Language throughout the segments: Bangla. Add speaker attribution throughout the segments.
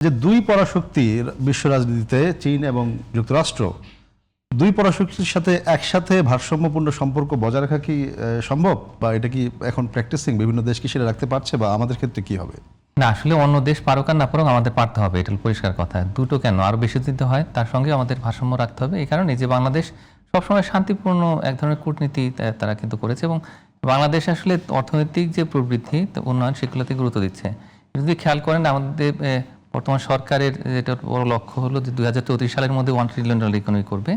Speaker 1: যে দুই পরাশক্তির বিশ্ব রাজনীতিতে চীন এবং যুক্তরাষ্ট্র, দুই পরাশক্তির সাথে একসাথে ভারসাম্যপূর্ণ সম্পর্ক বজায় রাখা কি সম্ভব, বা এটা কি এখন প্র্যাকটিসিং বিভিন্ন দেশ কি সেটা রাখতে পারছে, বা আমাদের ক্ষেত্রে কি হবে?
Speaker 2: না, আসলে অন্য দেশ পারুক আর না পারুক আমাদের পারতে হবে, এটা পরিষ্কার কথা। দুটো কেন, আরো বেশি দিতে হয়, তার সঙ্গে আমাদের ভারসাম্য রাখতে হবে। এই কারণে যে বাংলাদেশ সবসময় শান্তিপূর্ণ এক ধরনের কূটনীতি তারা কিন্তু করেছে, এবং বাংলাদেশ আসলে অর্থনৈতিক যে প্রবৃদ্ধি উন্নয়ন সেগুলোতে গুরুত্ব দিচ্ছে। যদি খেয়াল করেন আমাদের বর্তমান সরকারের যেটা বড় লক্ষ্য হলো যে 2034 সালের মধ্যে $1 ট্রিলিয়ন ইকোনমি করবে,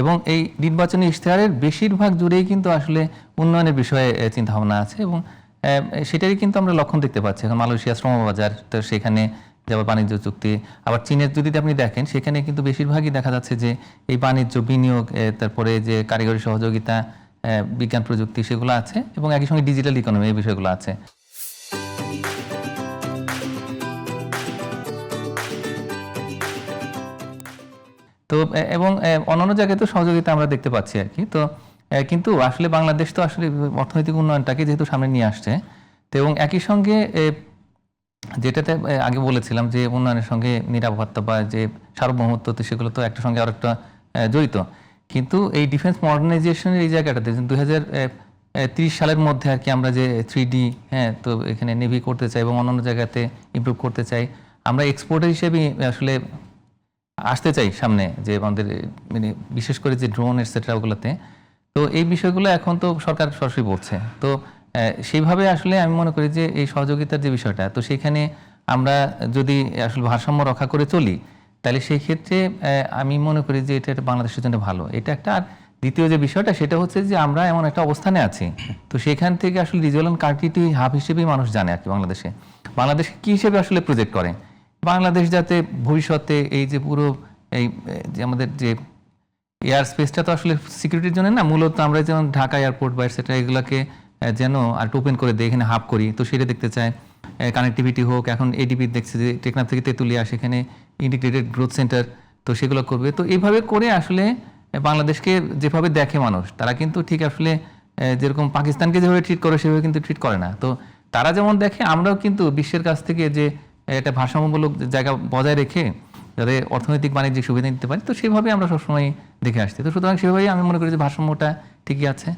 Speaker 2: এবং এই নির্বাচনী ইশতেহারের বেশিরভাগ জুড়েই কিন্তু আসলে উন্নয়নের বিষয়ে চিন্তাভাবনা আছে, এবং সেটারই কিন্তু আমরা লক্ষণ দেখতে পাচ্ছি। এখন মালয়েশিয়া শ্রমবাজার, তো সেখানে যেমন বাণিজ্য চুক্তি, আবার চীনের যদি আপনি দেখেন সেখানে কিন্তু বেশিরভাগই দেখা যাচ্ছে যে এই বাণিজ্য বিনিয়োগ, তারপরে যে কারিগরি সহযোগিতা, বিজ্ঞান প্রযুক্তি সেগুলো আছে, এবং একই সঙ্গে ডিজিটাল ইকোনমি এই বিষয়গুলো আছে। তো এবং অন্যান্য জায়গায় তো সহযোগিতা আমরা দেখতে পাচ্ছি আর কি। তো কিন্তু আসলে বাংলাদেশ তো আসলে অর্থনৈতিক উন্নয়নটাকে যেহেতু সামনে নিয়ে আসছে, তো এবং একই সঙ্গে যেটাতে আগে বলেছিলাম যে উন্নয়নের সঙ্গে নিরাপত্তা বা যে সার্বভৌমত্ব, তো সেগুলো তো একটা সঙ্গে আরেকটা জড়িত। কিন্তু এই ডিফেন্স মডার্নাইজেশনের এই জায়গাটাতে 2030 সালের মধ্যে আর কি আমরা যে 3D, তো এখানে নেভি করতে চাই এবং অন্যান্য জায়গাতে ইমপ্রুভ করতে চাই, আমরা এক্সপোর্টার হিসেবে আসলে আসতে চাই সামনে, যে আমাদের মানে বিশেষ করে যে ড্রোন এটসেট্রা ওগুলোতে। তো এই বিষয়গুলো এখন তো সরকার সরাসরি বলছে। তো সেইভাবে আসলে আমি মনে করি যে এই সহযোগিতার যে বিষয়টা, তো সেখানে আমরা যদি আসলে ভারসাম্য রক্ষা করে চলি, তাহলে সেই ক্ষেত্রে আমি মনে করি যে এটা বাংলাদেশের জন্য ভালো। এটা একটা। আর দ্বিতীয় যে বিষয়টা সেটা হচ্ছে যে আমরা এমন একটা অবস্থানে আছি, তো সেখান থেকে আসলে রিজিওনাল কানেক্টিভিটি হাব হিসেবেই মানুষ জানে আর কি বাংলাদেশে কি হিসেবে আসলে প্রজেক্ট করে। বাংলাদেশ যাতে ভবিষ্যতে এই যে পুরো এই যে আমাদের যে এয়ার স্পেসটা তো আসলে সিকিউরিটির জন্য না, মূলত আমরা যেমন ঢাকা এয়ারপোর্ট বা সেটা এগুলোকে যেন আর ওপেন করে দিয়ে এখানে হাব করি, তো সেটা দেখতে চায়। কানেক্টিভিটি হোক, এখন এডিপি দেখছে যে টেকনাফ থেকে তেঁতুলিয়া সেখানে ইন্টিগ্রেটেড গ্রোথ সেন্টার, তো সেগুলো করবে। তো এইভাবে করে আসলে বাংলাদেশকে যেভাবে দেখে মানুষ, তারা কিন্তু ঠিক আসলে যেরকম পাকিস্তানকে যেভাবে ট্রিট করে সেভাবে কিন্তু ট্রিট করে না। তো তারা যেমন দেখে, আমরাও কিন্তু বিশ্বের কাছ থেকে যে একটা ভারসাম্যমূলক জায়গা বজায় রেখে যাতে অর্থনৈতিক বাণিজ্যিক সুবিধা নিতে পারি, তো সেভাবে আমরা সবসময় দেখে আসছি। তো সুতরাং সেভাবেই আমি মনে করি যে ভারসাম্যটা ঠিকই আছে।